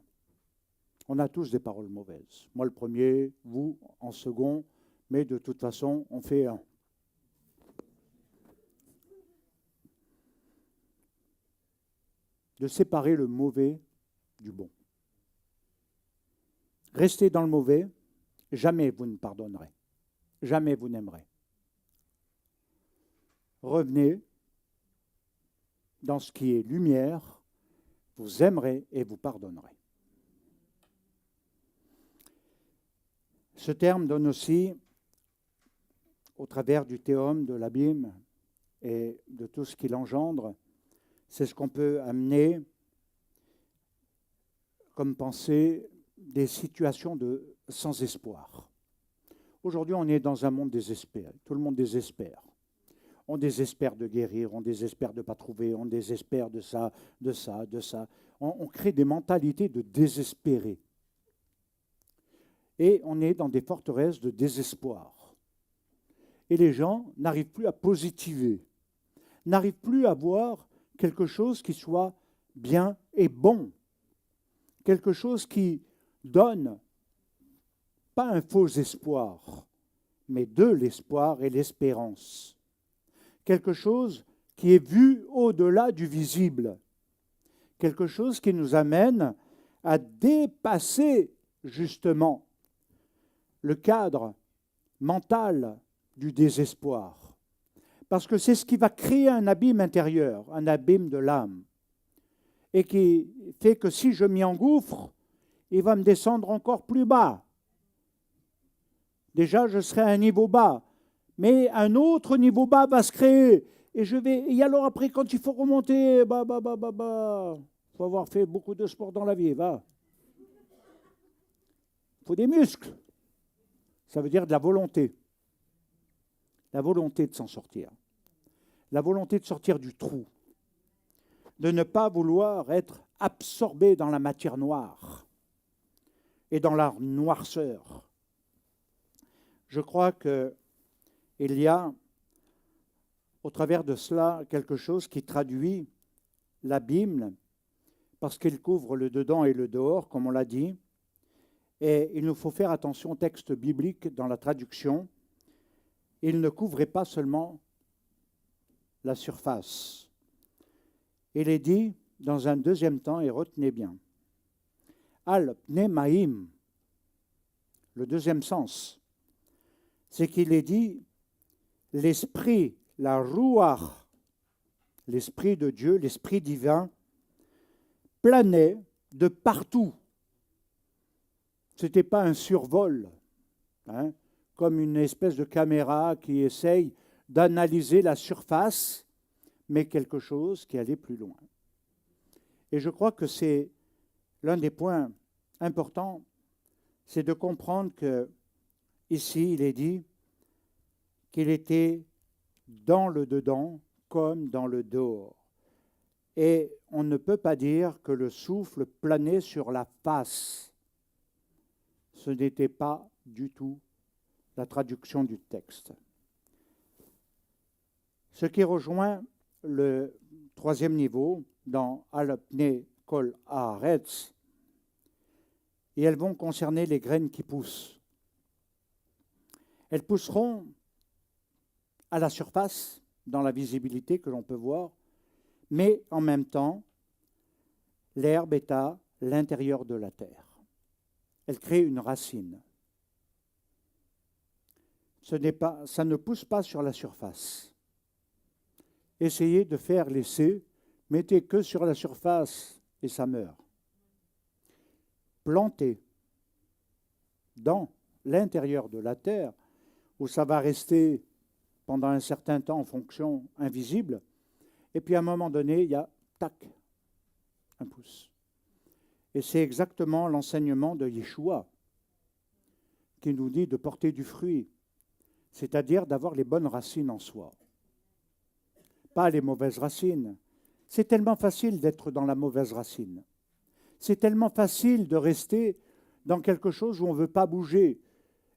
On a tous des paroles mauvaises. Moi le premier, vous en second, mais de toute façon, on fait un. De séparer le mauvais du bon. Restez dans le mauvais, jamais vous ne pardonnerez. Jamais vous n'aimerez. Revenez dans ce qui est lumière, vous aimerez et vous pardonnerez. Ce terme donne aussi, au travers du théorème de l'abîme et de tout ce qu'il engendre, c'est ce qu'on peut amener comme pensée des situations sans espoir. Aujourd'hui, on est dans un monde désespéré. Tout le monde désespère. On désespère de guérir, on désespère de ne pas trouver, on désespère de ça, de ça, de ça. On crée des mentalités de désespérés. Et on est dans des forteresses de désespoir. Et les gens n'arrivent plus à positiver, n'arrivent plus à voir quelque chose qui soit bien et bon, quelque chose qui donne pas un faux espoir, mais de l'espoir et l'espérance. Quelque chose qui est vu au-delà du visible, quelque chose qui nous amène à dépasser justement le cadre mental du désespoir. Parce que c'est ce qui va créer un abîme intérieur, un abîme de l'âme, et qui fait que si je m'y engouffre, il va me descendre encore plus bas. Déjà, je serai à un niveau bas, mais un autre niveau bas va se créer. Et alors après, quand il faut remonter, il faut avoir fait beaucoup de sport dans la vie, va. Il faut des muscles. Ça veut dire de la volonté. La volonté de s'en sortir. La volonté de sortir du trou. De ne pas vouloir être absorbé dans la matière noire et dans la noirceur. Je crois qu'il y a, au travers de cela, quelque chose qui traduit l'abîme, parce qu'il couvre le dedans et le dehors, comme on l'a dit. Et il nous faut faire attention au texte biblique dans la traduction. Il ne couvrait pas seulement la surface. Il est dit, dans un deuxième temps, et retenez bien, Al Pnemaim, le deuxième sens, c'est qu'il est dit l'esprit, la Ruach, l'esprit de Dieu, l'esprit divin, planait de partout. Ce n'était pas un survol, comme une espèce de caméra qui essaye d'analyser la surface, mais quelque chose qui allait plus loin. Et je crois que c'est l'un des points importants, c'est de comprendre que ici, il est dit qu'il était dans le dedans comme dans le dehors. Et on ne peut pas dire que le souffle planait sur la face. Ce n'était pas du tout la traduction du texte. Ce qui rejoint le troisième niveau dans Al-Pnei Kol Haaretz, et elles vont concerner les graines qui poussent. Elles pousseront à la surface, dans la visibilité que l'on peut voir, mais en même temps, l'herbe est à l'intérieur de la terre. Elle crée une racine. Ça ne pousse pas sur la surface. Essayez de faire l'essai, mettez que sur la surface et ça meurt. Plantez dans l'intérieur de la terre, où ça va rester pendant un certain temps en fonction invisible, et puis à un moment donné, il y a, tac, un pouce. Et c'est exactement l'enseignement de Yeshua qui nous dit de porter du fruit, c'est-à-dire d'avoir les bonnes racines en soi. Pas les mauvaises racines. C'est tellement facile d'être dans la mauvaise racine. C'est tellement facile de rester dans quelque chose où on ne veut pas bouger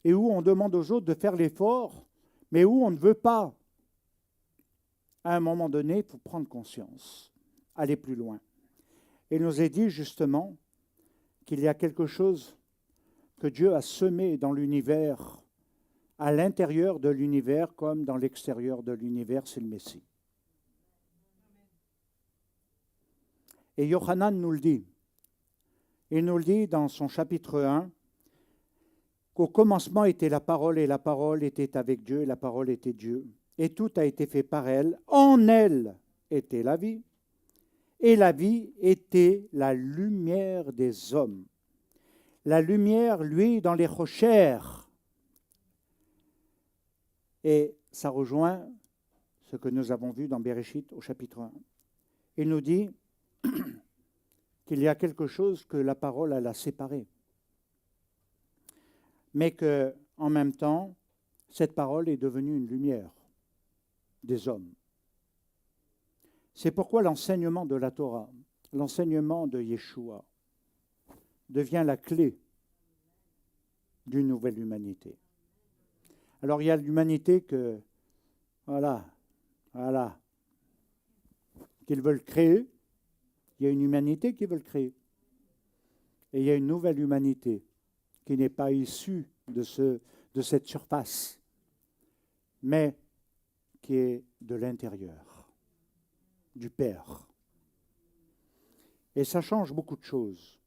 et où on demande aux autres de faire l'effort, mais où on ne veut pas. À un moment donné, il faut prendre conscience, aller plus loin. Il nous est dit justement qu'il y a quelque chose que Dieu a semé dans l'univers, à l'intérieur de l'univers comme dans l'extérieur de l'univers, c'est le Messie. Et Yohanan nous le dit. Il nous le dit dans son chapitre 1, qu'au commencement était la parole, et la parole était avec Dieu, et la parole était Dieu. Et tout a été fait par elle. En elle était la vie, et la vie était la lumière des hommes. La lumière, lui, dans les rochers. Et ça rejoint ce que nous avons vu dans Bereshit au chapitre 1. Il nous dit qu'il y a quelque chose que la parole, elle a séparé. mais que, en même temps, cette parole est devenue une lumière des hommes. C'est pourquoi l'enseignement de la Torah, l'enseignement de Yeshua, devient la clé d'une nouvelle humanité. Alors il y a l'humanité que, voilà, qu'ils veulent créer. Il y a une humanité qu'ils veulent créer. Et il y a une nouvelle humanité qui n'est pas issue de cette surface, mais qui est de l'intérieur, du Père. Et ça change beaucoup de choses.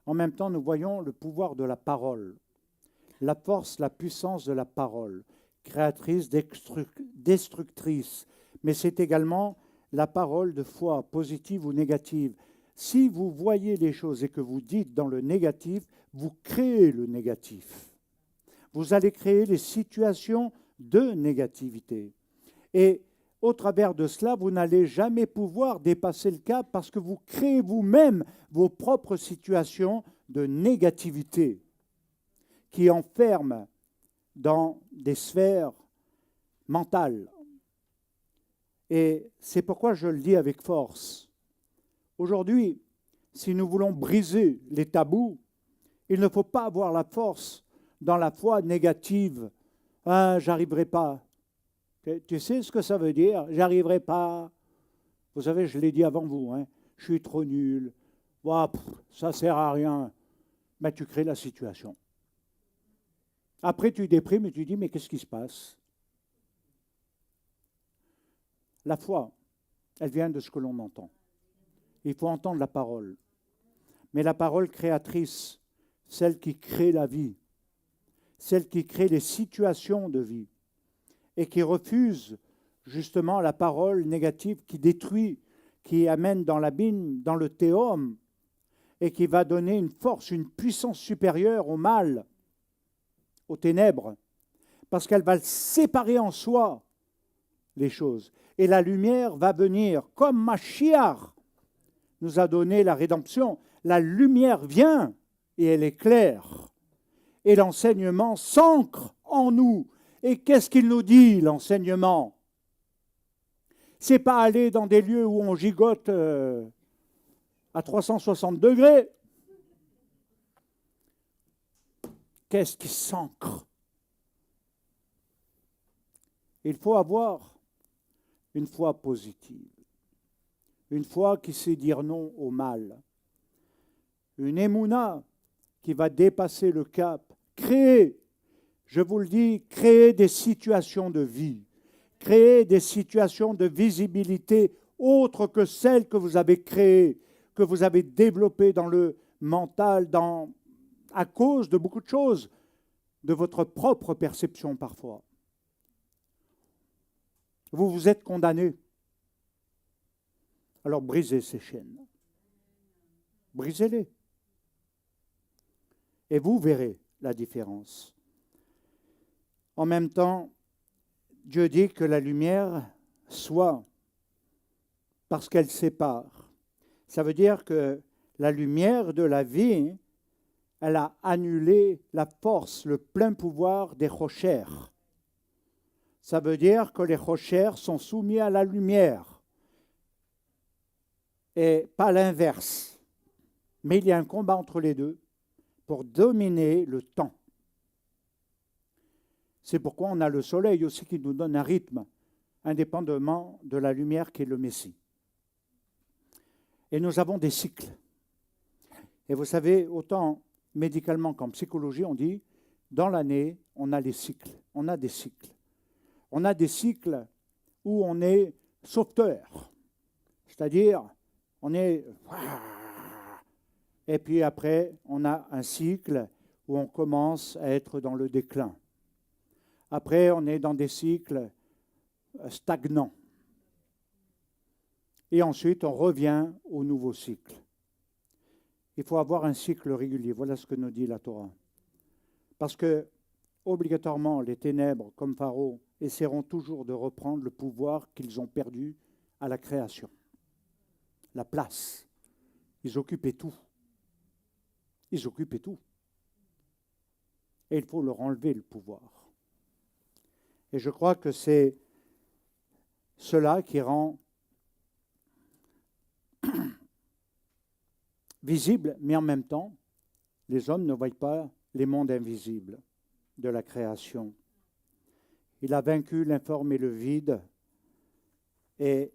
En même temps, nous voyons le pouvoir de la parole, la force, la puissance de la parole, créatrice, destructrice, mais c'est également la parole de foi, positive ou négative. Si vous voyez les choses et que vous dites dans le négatif, vous créez le négatif. Vous allez créer les situations de négativité. Et au travers de cela, vous n'allez jamais pouvoir dépasser le cap parce que vous créez vous-même vos propres situations de négativité qui enferment dans des sphères mentales. Et c'est pourquoi je le dis avec force. Aujourd'hui, si nous voulons briser les tabous, il ne faut pas avoir la force dans la foi négative. « Ah, j'arriverai pas. » Tu sais ce que ça veut dire? « J'arriverai pas. » Vous savez, je l'ai dit avant vous, hein, je suis trop nul. Oh, ça ne sert à rien. Mais tu crées la situation. Après, tu déprimes et tu dis, mais qu'est-ce qui se passe? La foi, elle vient de ce que l'on entend. Il faut entendre la parole. Mais la parole créatrice, celle qui crée la vie, celle qui crée les situations de vie et qui refuse justement la parole négative qui détruit, qui amène dans l'abîme, dans le théum, et qui va donner une force, une puissance supérieure au mal, aux ténèbres, parce qu'elle va séparer en soi les choses. Et la lumière va venir, comme Mashiach nous a donné la rédemption. La lumière vient et elle éclaire. Et l'enseignement s'ancre en nous. Et qu'est-ce qu'il nous dit, l'enseignement? C'est pas aller dans des lieux où on gigote à 360 degrés. Qu'est-ce qui s'ancre? Il faut avoir une foi positive, une foi qui sait dire non au mal, une émouna qui va dépasser le cap, créer, je vous le dis, créer des situations de vie, créer des situations de visibilité autres que celles que vous avez créées, que vous avez développées dans le mental, à cause de beaucoup de choses, de votre propre perception parfois. Vous vous êtes condamné. Alors brisez ces chaînes. Brisez-les. Et vous verrez la différence. En même temps, Dieu dit que la lumière soit parce qu'elle sépare. Ça veut dire que la lumière de la vie, elle a annulé la force, le plein pouvoir des rochers. Ça veut dire que les rochers sont soumis à la lumière et pas l'inverse. Mais il y a un combat entre les deux pour dominer le temps. C'est pourquoi on a le soleil aussi qui nous donne un rythme, indépendamment de la lumière qui est le Messie. Et nous avons des cycles. Et vous savez, autant médicalement qu'en psychologie, on dit, dans l'année, on a les cycles. On a des cycles. On a des cycles où on est sauveteur. C'est-à-dire, on est... Et puis après, on a un cycle où on commence à être dans le déclin. Après, on est dans des cycles stagnants. Et ensuite, on revient au nouveau cycle. Il faut avoir un cycle régulier. Voilà ce que nous dit la Torah. Parce que, obligatoirement, les ténèbres, comme Pharaon, essaieront toujours de reprendre le pouvoir qu'ils ont perdu à la création. La place. Ils occupaient tout. Ils occupaient tout. et il faut leur enlever le pouvoir. Et je crois que c'est cela qui rend visible, mais en même temps, les hommes ne voient pas les mondes invisibles de la création. Il a vaincu l'informe et le vide, et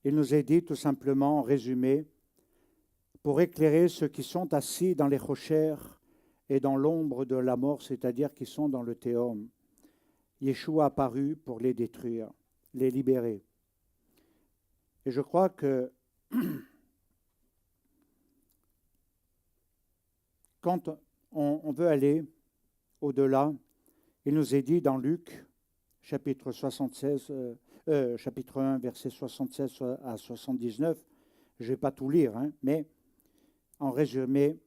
il nous est dit tout simplement, en résumé, pour éclairer ceux qui sont assis dans les rochères et dans l'ombre de la mort, c'est-à-dire qui sont dans le théum. Yeshua apparut pour les détruire, les libérer. Et je crois que quand on veut aller au-delà, il nous est dit dans Luc, chapitre 1, versets 76 à 79, je ne vais pas tout lire, mais en résumé,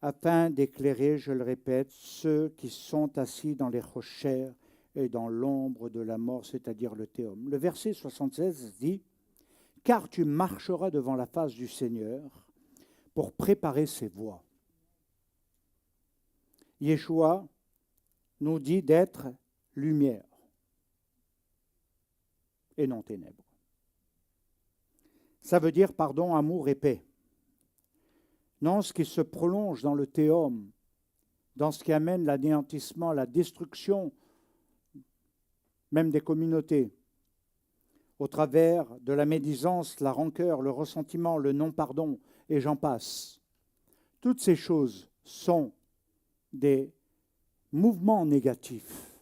afin d'éclairer, je le répète, ceux qui sont assis dans les rochères et dans l'ombre de la mort, c'est-à-dire le théum. Le verset 76 dit « Car tu marcheras devant la face du Seigneur pour préparer ses voies. » Yeshua nous dit d'être lumière et non ténèbres. Ça veut dire pardon, amour et paix. Non, ce qui se prolonge dans le théum, dans ce qui amène l'anéantissement, la destruction, même des communautés, au travers de la médisance, la rancœur, le ressentiment, le non-pardon, et j'en passe. Toutes ces choses sont des mouvements négatifs,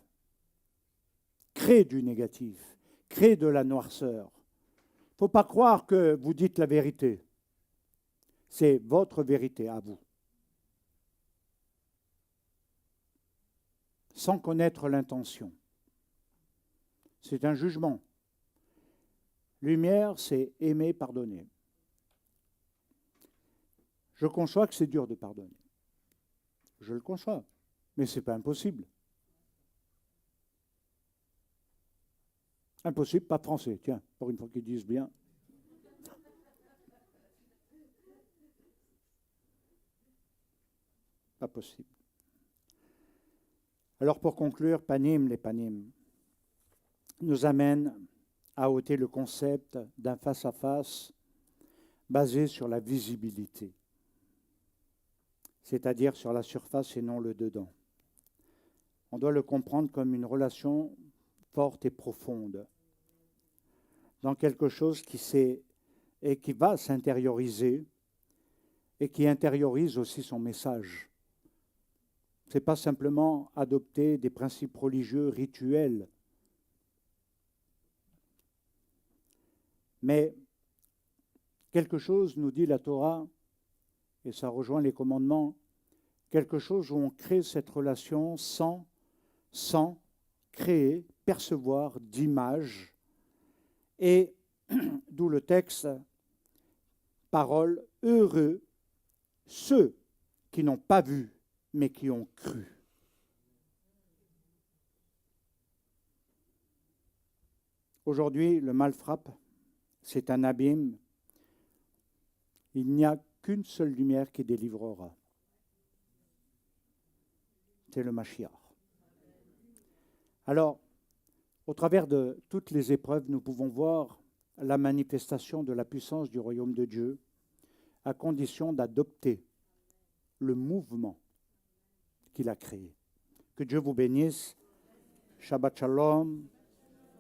créent du négatif, créent de la noirceur. Il ne faut pas croire que vous dites la vérité. C'est votre vérité à vous. Sans connaître l'intention. C'est un jugement. Lumière, c'est aimer, pardonner. Je conçois que c'est dur de pardonner. Je le conçois, mais ce n'est pas impossible. Impossible, pas français. Tiens, pour une fois qu'ils disent bien. Pas possible. Alors pour conclure, Panim, les Panim, nous amène à ôter le concept d'un face-à-face basé sur la visibilité, c'est-à-dire sur la surface et non le dedans. On doit le comprendre comme une relation forte et profonde, dans quelque chose qui va s'intérioriser et qui intériorise aussi son message. Ce n'est pas simplement adopter des principes religieux, rituels, mais quelque chose, nous dit la Torah, et ça rejoint les commandements, quelque chose où on crée cette relation sans créer, percevoir d'image, et d'où le texte, parole, heureux, ceux qui n'ont pas vu, mais qui ont cru. Aujourd'hui, le mal frappe, c'est un abîme. Il n'y a qu'une seule lumière qui délivrera. C'est le Mashiach. Alors, au travers de toutes les épreuves, nous pouvons voir la manifestation de la puissance du royaume de Dieu, à condition d'adopter le mouvement qu'il a créé. Que Dieu vous bénisse. Shabbat Shalom.